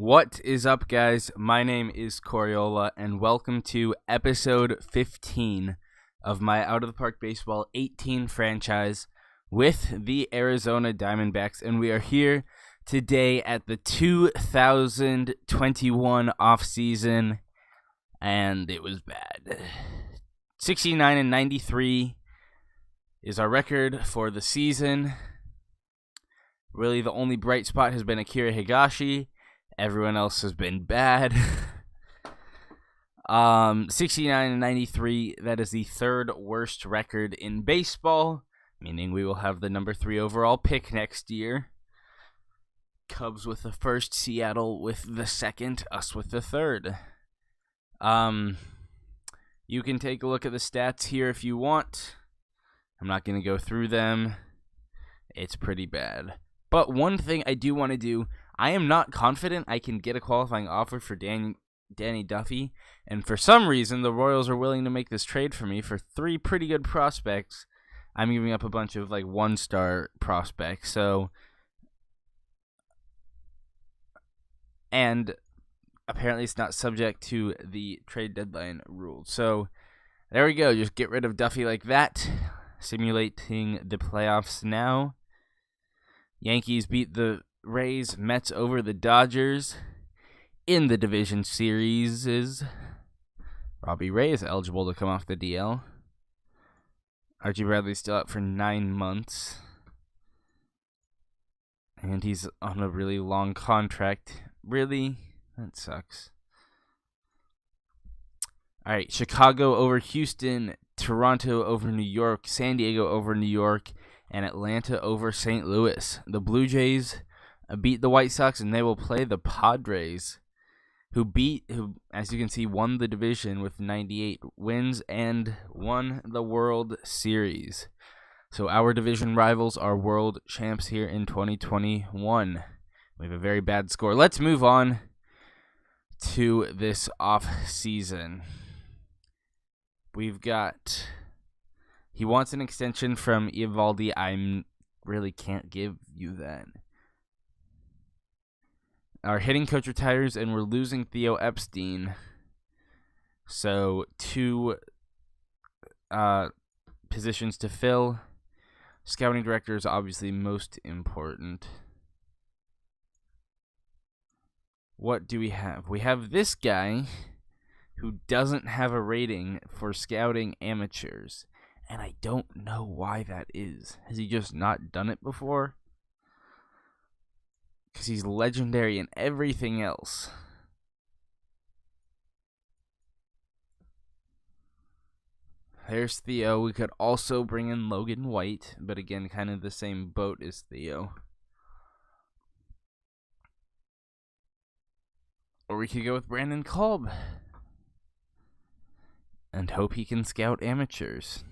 What is up, guys? My name is Coriola, and welcome to episode 15 of my Out of the Park Baseball 18 franchise with the Arizona Diamondbacks, and we are here today at the 2021 offseason, and it was bad. 69-93 is our record for the season. Really, the only bright spot has been Akira Higashi. Everyone else has been bad. 69-93, that is the third worst record in baseball, meaning we will have the number 3 overall pick next year. Cubs with the first, Seattle with the second, us with the third. You can take a look at the stats here if you want. I'm not going to go through them. It's pretty bad. But one thing I do want to do, I am not confident I can get a qualifying offer for Danny Duffy, and for some reason the Royals are willing to make this trade for me for 3 pretty good prospects. I'm giving up a bunch of like 1-star prospects, and apparently it's not subject to the trade deadline rules. So there we go, just get rid of Duffy like that. Simulating the playoffs now. Yankees beat the Rays, Mets over the Dodgers in the division series. Robbie Ray is eligible to come off the DL. Archie Bradley's still out for 9 months. And he's on a really long contract. Really? That sucks. Alright, Chicago over Houston, Toronto over New York, San Diego over New York, and Atlanta over St. Louis. The Blue Jays beat the White Sox, and they will play the Padres, who, as you can see, won the division with 98 wins and won the World Series. So our division rivals are world champs here in 2021. We have a very bad score. Let's move on to this off season. We've got... He wants an extension from Eovaldi. I really can't give you that. Our hitting coach retires, and we're losing Theo Epstein. So 2 positions to fill. Scouting director is obviously most important. What do we have? We have this guy who doesn't have a rating for scouting amateurs. And I don't know why that is. Has he just not done it before? Because he's legendary in everything else. There's Theo. We could also bring in Logan White, but again, kind of the same boat as Theo. Or we could go with Brandon Kolb and hope he can scout amateurs.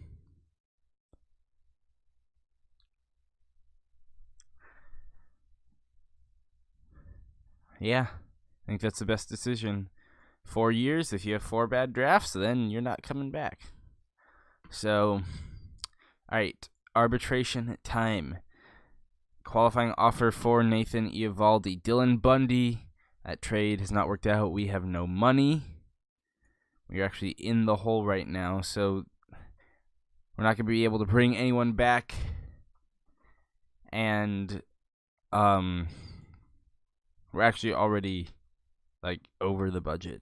Yeah, I think that's the best decision. 4 years, if you have 4 bad drafts, then you're not coming back. So, alright, arbitration time. Qualifying offer for Nathan Eovaldi. Dylan Bundy, that trade has not worked out. We have no money. We're actually in the hole right now, so we're not going to be able to bring anyone back. And, we're actually already, over the budget.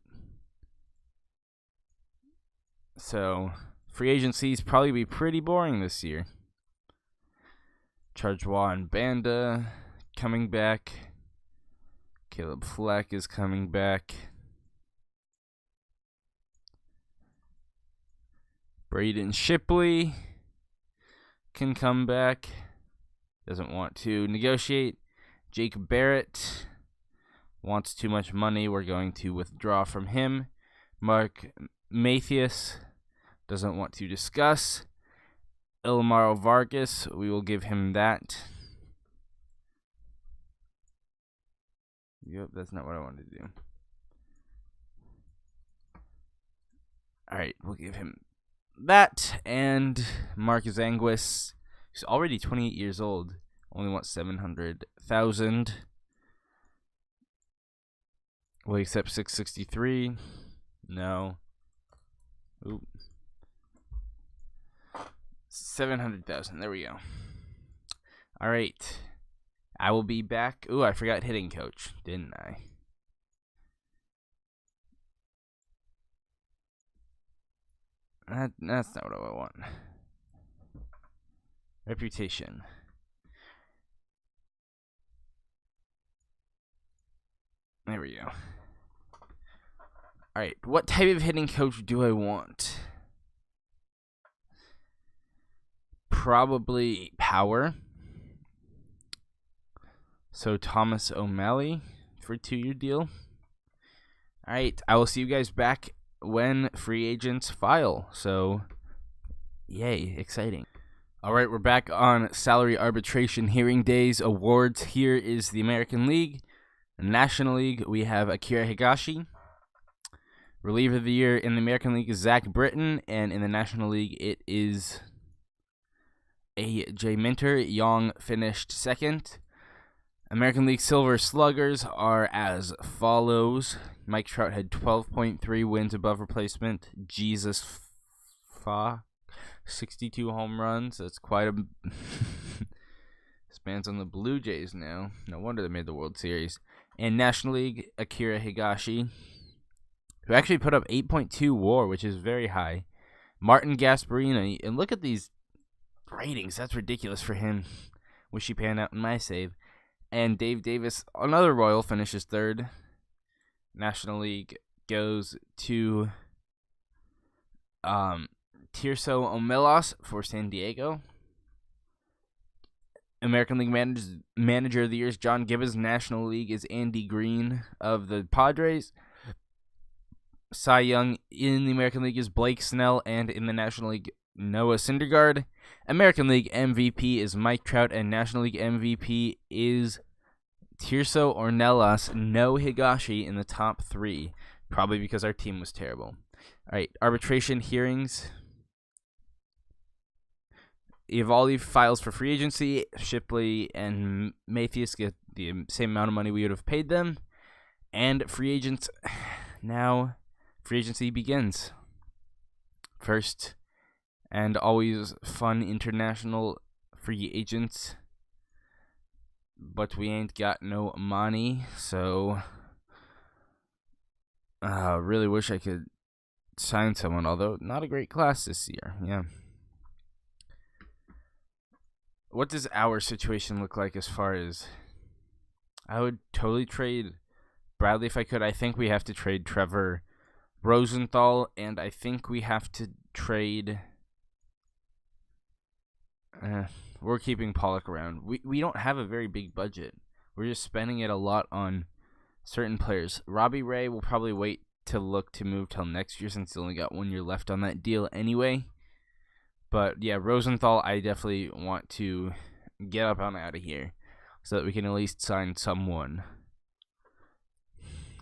So, free agency is probably be pretty boring this year. Chargewa and Banda coming back. Caleb Fleck is coming back. Braden Shipley can come back. Doesn't want to negotiate. Jake Barrett wants too much money. We're going to withdraw from him. Mark Mathias doesn't want to discuss. Ilmaro Vargas, we will give him that. Yep, that's not what I wanted to do. Alright, we'll give him that. And Marcus Anguis, who's already 28 years old, only wants $700,000. Will he accept 663? No. Oop. 700,000. There we go. All right. I will be back. Ooh, I forgot hitting coach, didn't I? That's not what I want. Reputation. There we go. Alright, what type of hitting coach do I want? Probably power. So Thomas O'Malley for a 2-year deal. Alright, I will see you guys back when free agents file. So, yay, exciting. Alright, we're back on salary arbitration hearing days awards. Here is the American League. National League, we have Akira Higashi. Reliever of the year in the American League is Zach Britton, and in the National League it is A.J. Minter. Young finished second. American League Silver Sluggers are as follows. Mike Trout had 12.3 wins above replacement. Jesus Fa, 62 home runs. That's quite a... This man's on the Blue Jays now. No wonder they made the World Series. And National League, Akira Higashi, who actually put up 8.2 WAR, which is very high. Martin Gasparini, and look at these ratings. That's ridiculous for him. Wish he panned out in my save. And Dave Davis, another Royal, finishes third. National League goes to Tirso Omelas for San Diego. American League Manager of the Year is John Gibbons. National League is Andy Green of the Padres. Cy Young in the American League is Blake Snell, and in the National League, Noah Syndergaard. American League MVP is Mike Trout, and National League MVP is Tirso Ornelas. No Higashi in the top 3, probably because our team was terrible. All right, arbitration hearings. Evaldi files for free agency. Shipley and Matthews get the same amount of money we would have paid them. And free agents, now free agency begins. First and always fun international free agents. But we ain't got no money, so really wish I could sign someone, although not a great class this year. Yeah. What does our situation look like as far as... I would totally trade Bradley if I could. I think we have to trade Trevor Rosenthal, and I think we have to trade... we're keeping Pollock around. We don't have a very big budget. We're just spending it a lot on certain players. Robbie Ray will probably wait to look to move till next year since he's only got 1 year left on that deal anyway. But yeah, Rosenthal, I definitely want to get up and out of here so that we can at least sign someone.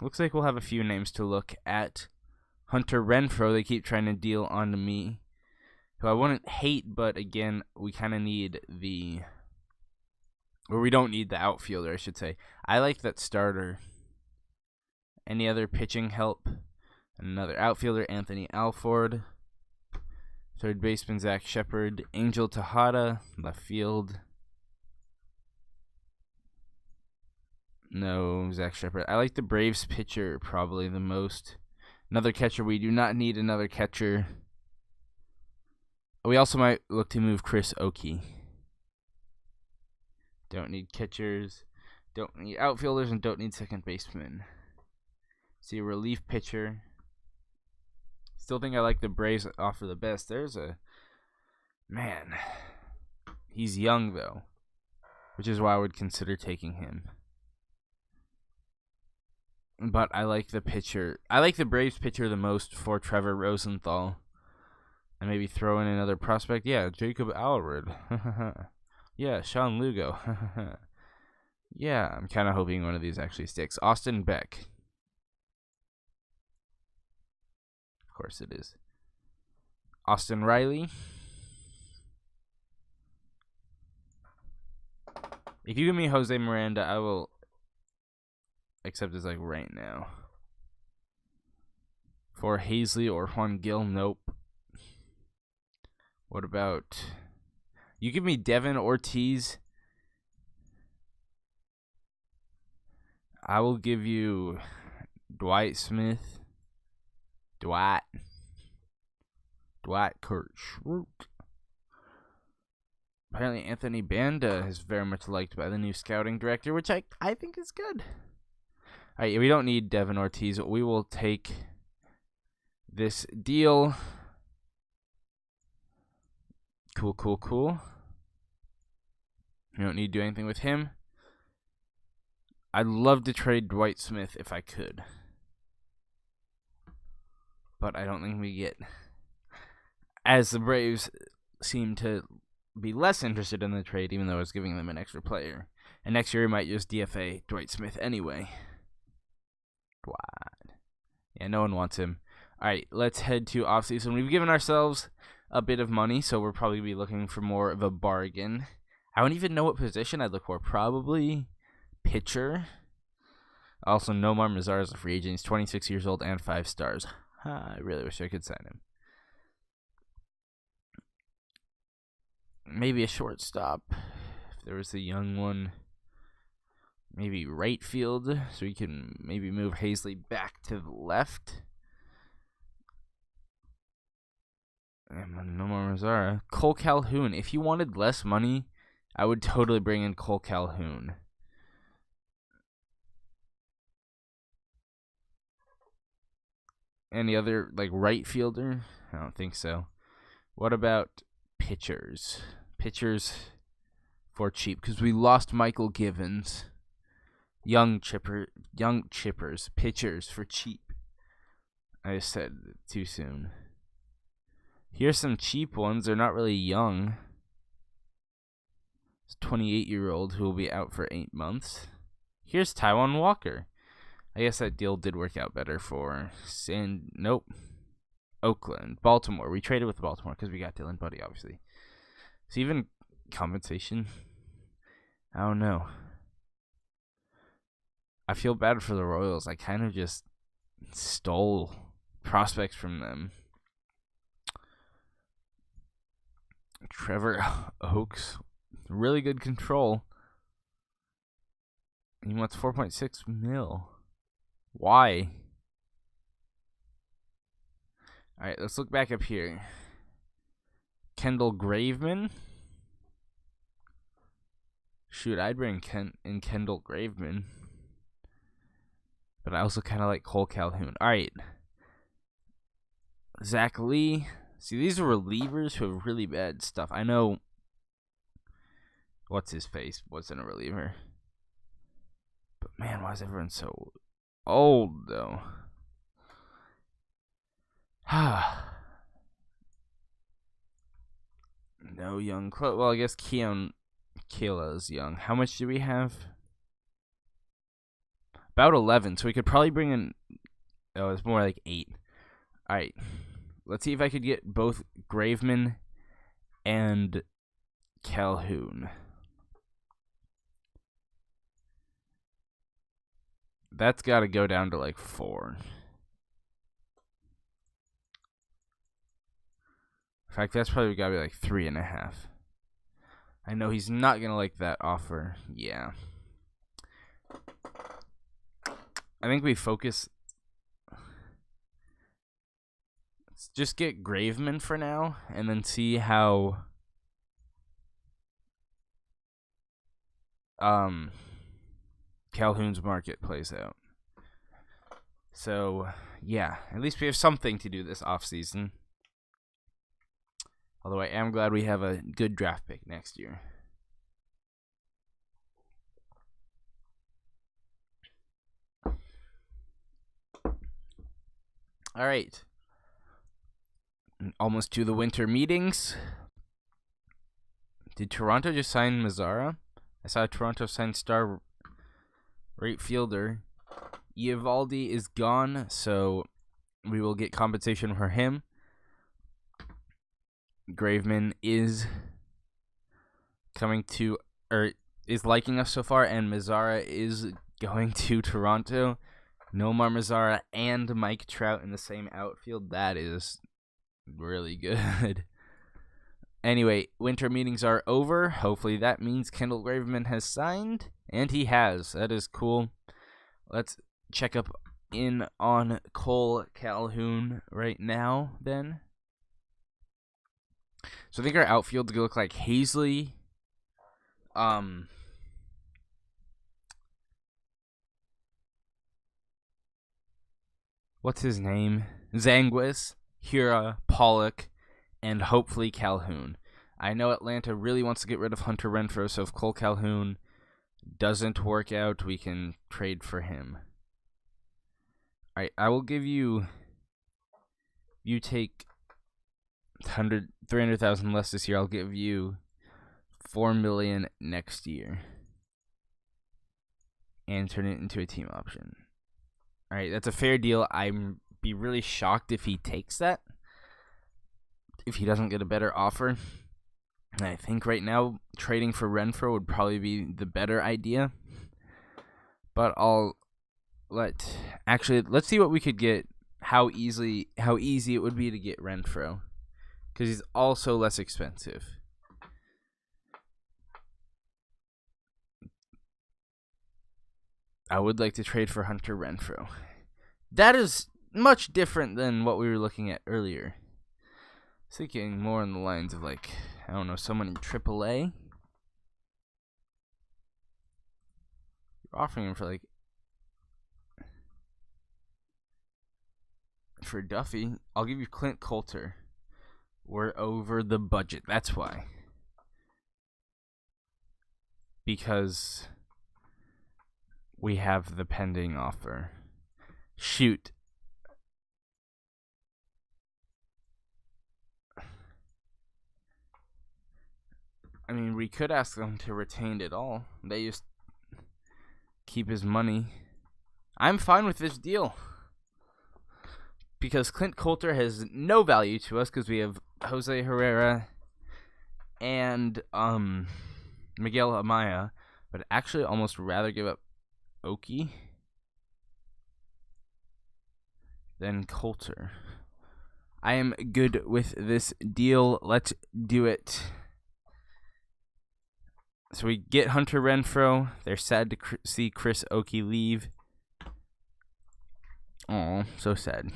Looks like we'll have a few names to look at. Hunter Renfroe, they keep trying to deal onto me, who I wouldn't hate, but again, we kind of need the... Or we don't need the outfielder, I should say. I like that starter. Any other pitching help? Another outfielder, Anthony Alford. Third baseman, Zach Shepard. Angel Tejada, left field. No, Zach Shepard. I like the Braves pitcher probably the most. Another catcher. We do not need another catcher. We also might look to move Chris Oakey. Don't need catchers. Don't need outfielders, and don't need second baseman. See, a relief pitcher. Still think I like the Braves offer the best. There's a... Man. He's young, though. Which is why I would consider taking him. But I like the pitcher. I like the Braves pitcher the most for Trevor Rosenthal. And maybe throw in another prospect. Yeah, Jacob Allred. Yeah, Sean Lugo. Yeah, I'm kind of hoping one of these actually sticks. Austin Beck. Of course it is. Austin Riley. If you give me Jose Miranda, I will accept this like right now. For Hazley or Juan Gill? Nope. What about... You give me Devin Ortiz. I will give you Dwight Smith. Dwight Kirschroot. Apparently Anthony Banda is very much liked by the new scouting director, which I think is good. Alright, we don't need Devin Ortiz. We will take this deal. Cool. We don't need to do anything with him. I'd love to trade Dwight Smith if I could. But I don't think we get... As the Braves seem to be less interested in the trade, even though I was giving them an extra player. And next year we might just DFA Dwight Smith anyway. Dwight. Yeah, no one wants him. Alright, let's head to offseason. We've given ourselves a bit of money, so we'll probably be looking for more of a bargain. I don't even know what position I'd look for. Probably pitcher. Also, Nomar Mazara is a free agent. He's 26 years old and 5 stars. I really wish I could sign him. Maybe a shortstop, if there was a young one. Maybe right field, so we can maybe move Hazley back to the left. And no more Mazara. Cole Calhoun. If you wanted less money, I would totally bring in Cole Calhoun. Any other, like, right fielder? I don't think so. What about pitchers? Pitchers for cheap, because we lost Michael Givens. Young chippers. Pitchers for cheap. I just said it too soon. Here's some cheap ones. They're not really young. It's a 28-year-old who will be out for 8 months. Here's Taijuan Walker. I guess that deal did work out better for Oakland. Baltimore. We traded with Baltimore because we got Dylan Buddy, obviously. So even compensation, I don't know. I feel bad for the Royals. I kind of just stole prospects from them. Trevor Oaks, really good control. He wants 4.6 mil. Why? Alright, let's look back up here. Kendall Graveman. Shoot, I'd bring Kendall Graveman. But I also kind of like Cole Calhoun. Alright. Zach Lee. See, these are relievers who have really bad stuff. I know. What's his face? Wasn't a reliever. But man, why is everyone so old, though? No young well, I guess Kayla is young. How much do we have? About 11, so we could probably bring in... Oh, it's more like 8. Alright. Let's see if I could get both Graveman and Calhoun. That's got to go down to like 4. In fact, that's probably got to be like 3.5. I know he's not going to like that offer. Yeah. I think we focus... Let's just get Graveman for now, and then see how... Calhoun's market plays out. So, yeah. At least we have something to do this offseason. Although I am glad we have a good draft pick next year. All right. Almost to the winter meetings. Did Toronto just sign Mazara? I saw Toronto sign star right fielder. Eovaldi is gone, so we will get compensation for him. Graveman is coming to, or is liking us so far, and Mazara is going to Toronto. Nomar Mazara and Mike Trout in the same outfield. That is really good. Anyway, winter meetings are over. Hopefully that means Kendall Graveman has signed, and he has. That is cool. Let's check up in on Cole Calhoun right now, then. So I think our outfield's going to look like Hazley. What's his name? Zanguis, Hira, Pollock, and hopefully Calhoun. I know Atlanta really wants to get rid of Hunter Renfroe, so if Cole Calhoun doesn't work out, we can trade for him. Alright, I will give you... You take 300,000 less this year, I'll give you $4 million next year. And turn it into a team option. Alright, that's a fair deal. I'd be really shocked if he takes that. If he doesn't get a better offer. And I think right now, trading for Renfroe would probably be the better idea. But let's see what we could get. How easy it would be to get Renfroe. Because he's also less expensive. I would like to trade for Hunter Renfroe. That is much different than what we were looking at earlier. Thinking more on the lines of, like, I don't know, someone in AAA. You're offering him for, like, for Duffy. I'll give you Clint Coulter. We're over the budget. That's why. Because we have the pending offer. Shoot. I mean, we could ask them to retain it all. They just keep his money. I'm fine with this deal. Because Clint Coulter has no value to us because we have Jose Herrera and Miguel Amaya. But actually almost rather give up Oki than Coulter. I am good with this deal. Let's do it. So we get Hunter Renfroe. They're sad to see Chris Oki leave. Oh, so sad.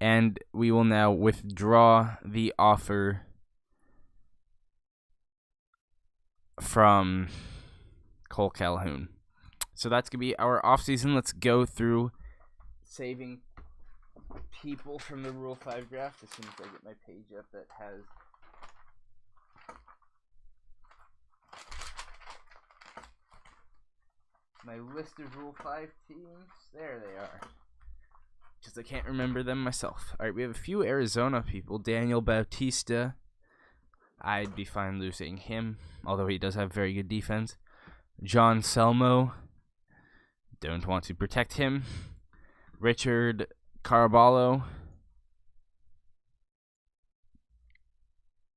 And we will now withdraw the offer from Cole Calhoun. So that's going to be our offseason. Let's go through saving people from the Rule 5 draft as soon as I get my page up that has my list of Rule 5 teams. There they are. Because I can't remember them myself. Alright, we have a few Arizona people. Daniel Bautista. I'd be fine losing him, although he does have very good defense. John Selmo. Don't want to protect him. Richard Caraballo.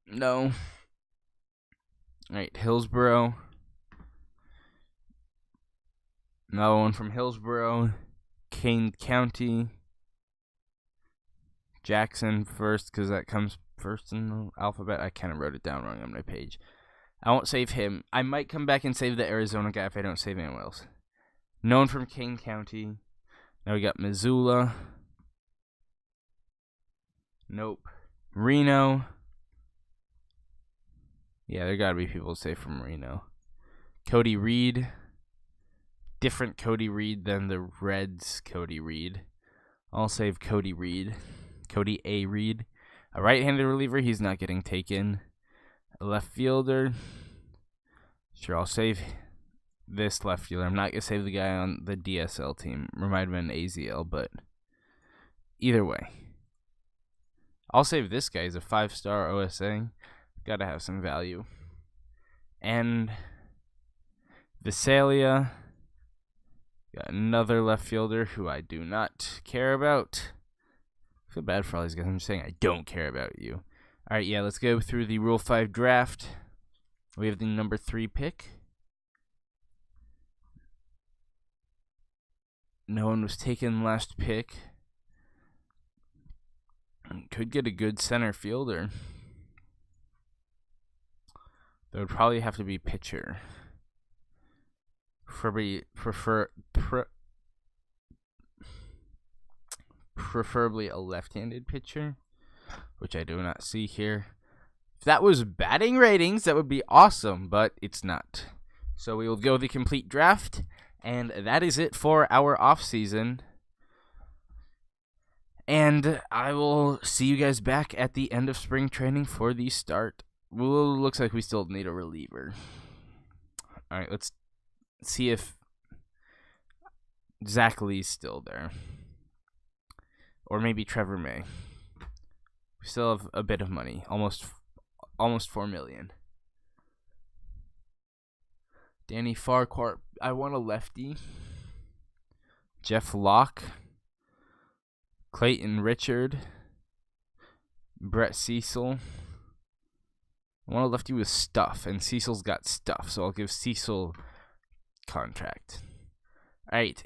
No. Alright, Hillsborough. Another one from Hillsborough. Kane County. Jackson first, because that comes first in the alphabet. I kind of wrote it down wrong on my page. I won't save him. I might come back and save the Arizona guy if I don't save anyone else. No one from Kane County. Now we got Missoula. Nope. Reno. Yeah, there gotta be people to save from Reno. Cody Reed. Different Cody Reed than the Reds Cody Reed. I'll save Cody Reed. Cody A. Reed. A right-handed reliever, he's not getting taken. A left fielder. Sure, I'll save this left fielder. I'm not going to save the guy on the DSL team. Remind me of an AZL, but either way. I'll save this guy. He's a 5-star OSA. Got to have some value. And Visalia. Got another left fielder who I do not care about. I feel bad for all these guys. I'm just saying I don't care about you. Alright, yeah, let's go through the Rule 5 draft. We have the number 3 pick. no one was taken last pick. Could get a good center fielder. That would probably have to be pitcher. Preferably a left-handed pitcher, which I do not see here. If that was batting ratings, that would be awesome, but it's not. So we will go the complete draft, and that is it for our offseason. And I will see you guys back at the end of spring training for the start. Well, looks like we still need a reliever. All right, let's see if Zach Lee's still there. Or maybe Trevor May. We still have a bit of money, almost $4 million. Danny Farquhar, I want a lefty. Jeff Locke, Clayton Richard, Brett Cecil. I want a lefty with stuff, and Cecil's got stuff, so I'll give Cecil contract. All right,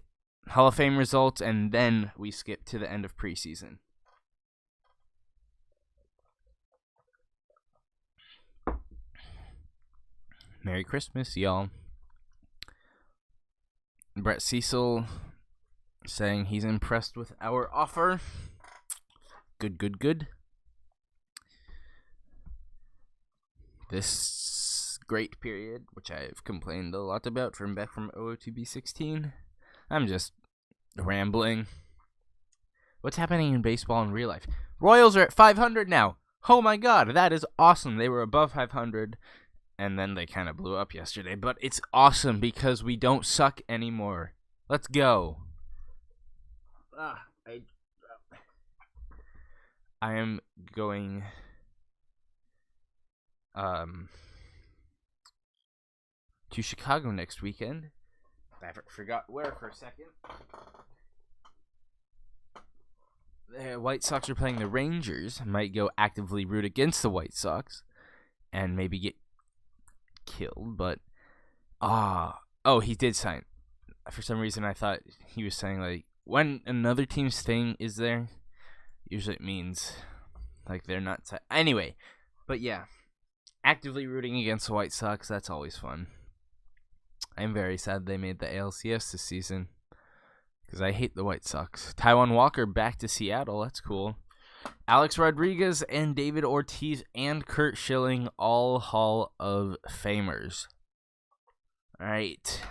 Hall of Fame results, and then we skip to the end of preseason. Merry Christmas, y'all. Brett Cecil saying he's impressed with our offer. Good. This great period, which I've complained a lot about from back from OOTB16. I'm just rambling. What's happening in baseball in real life? Royals are at 500 now. Oh my god, that is awesome. They were above 500, and then they kind of blew up yesterday. But it's awesome because we don't suck anymore. Let's go. I am going to Chicago next weekend. I forgot where for a second. The White Sox are playing the Rangers. Might go actively root against the White Sox and maybe get killed, but he did sign. For some reason I thought he was saying like when another team's thing is there, usually it means like they're not anyway. But yeah, actively rooting against the White Sox, that's always fun. I'm very sad they made the ALCS this season because I hate the White Sox. Taijuan Walker back to Seattle, that's cool. Alex Rodriguez and David Ortiz and Curt Schilling, all Hall of Famers. All right.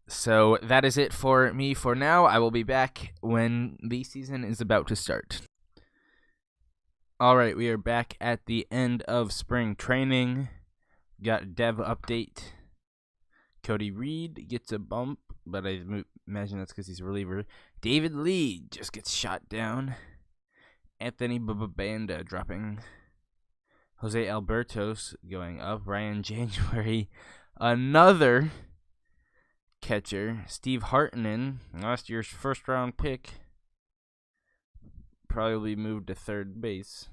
So that is it for me for now. I will be back when the season is about to start. All right, we are back at the end of spring training. Got a dev update. Cody Reed gets a bump, but I imagine that's because he's a reliever. David Lee just gets shot down. Anthony Banda dropping. Jose Albertos going up. Ryan January, another catcher. Steve Hartman, last year's first-round pick, probably moved to third base.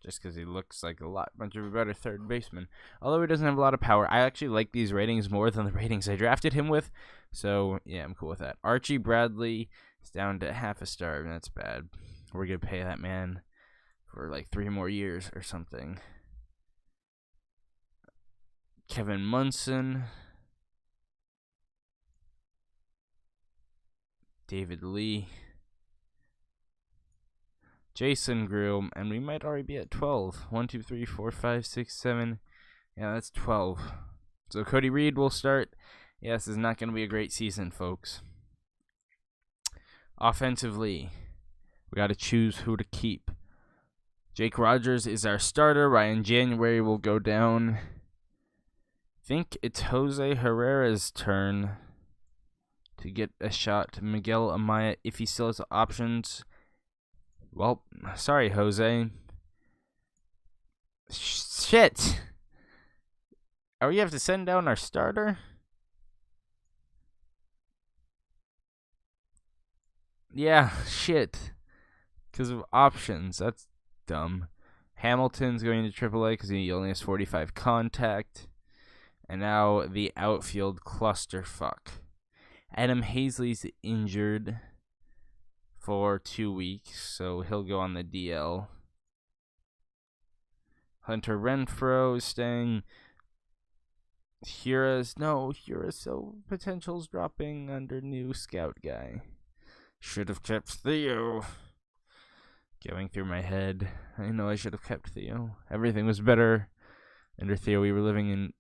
Just because he looks like much of a better third baseman. Although he doesn't have a lot of power. I actually like these ratings more than the ratings I drafted him with. So, yeah, I'm cool with that. Archie Bradley is down to half a star, and that's bad. We're going to pay that man for like 3 more years or something. Kevin Munson. David Lee. Jason Grill, and we might already be at 12. 1, 2, 3, 4, 5, 6, 7. Yeah, that's 12. So Cody Reed will start. Yeah, this is not going to be a great season, folks. Offensively, we got to choose who to keep. Jake Rogers is our starter. Ryan January will go down. I think it's Jose Herrera's turn to get a shot. Miguel Amaya, if he still has options. Well, sorry, Jose. Shit. Are we have to send down our starter? Yeah, shit. Because of options. That's dumb. Hamilton's going to AAA because he only has 45 contact. And now the outfield clusterfuck. Adam Hazley's injured for 2 weeks, so he'll go on the DL. Hunter Renfroe is staying. Hura's so potential's dropping under new scout guy. Should have kept Theo. Going through my head. I know I should have kept Theo. Everything was better under Theo. We were living in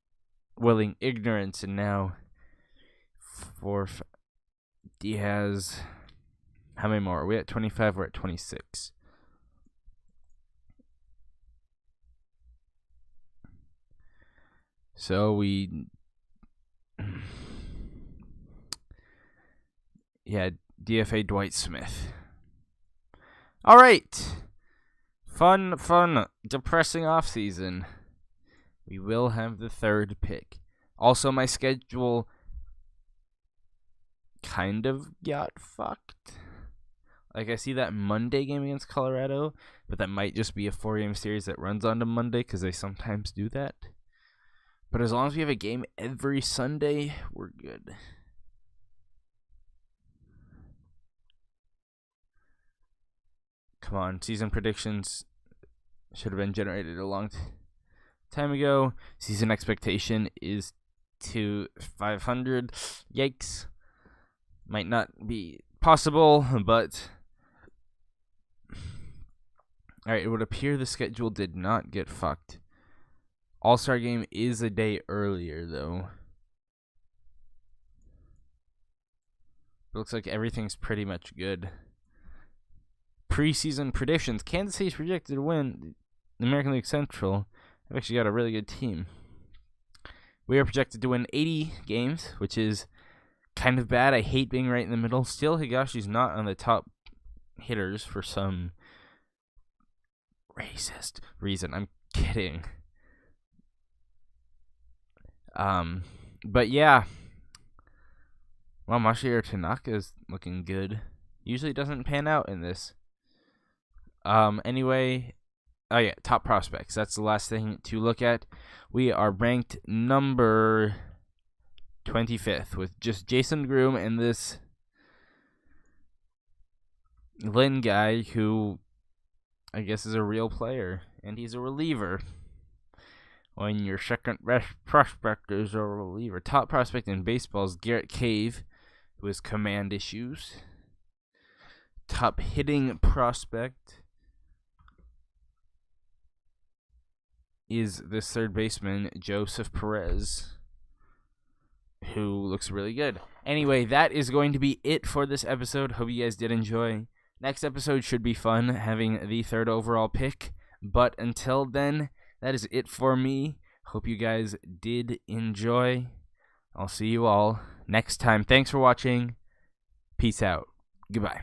willing ignorance, and now for Diaz. How many more? Are we at 25? We're at 26. So DFA Dwight Smith. All right. Fun, depressing offseason. We will have the third pick. Also, my schedule kind of got fucked. Like, I see that Monday game against Colorado, but that might just be a 4-game series that runs on to Monday because they sometimes do that. But as long as we have a game every Sunday, we're good. Come on, season predictions should have been generated a long time ago. Season expectation is to 500. Yikes. Might not be possible, but alright, it would appear the schedule did not get fucked. All-Star game is a day earlier, though. It looks like everything's pretty much good. Preseason predictions. Kansas City's projected to win the American League Central. They've actually got a really good team. We are projected to win 80 games, which is kind of bad. I hate being right in the middle. Still, Higashi's not on the top hitters for some racist reason. I'm kidding. But yeah. Well, Masahiro Tanaka is looking good. Usually doesn't pan out in this. Anyway, top prospects. That's the last thing to look at. We are ranked number 25th with just Jason Groom and this Lynn guy who I guess is a real player, and he's a reliever. When your second best prospect is a reliever. Top prospect in baseball is Garrett Cave, who has command issues. Top hitting prospect is this third baseman, Joseph Perez, who looks really good. Anyway, that is going to be it for this episode. Hope you guys did enjoy. Next episode should be fun, having the third overall pick. But until then, that is it for me. Hope you guys did enjoy. I'll see you all next time. Thanks for watching. Peace out. Goodbye.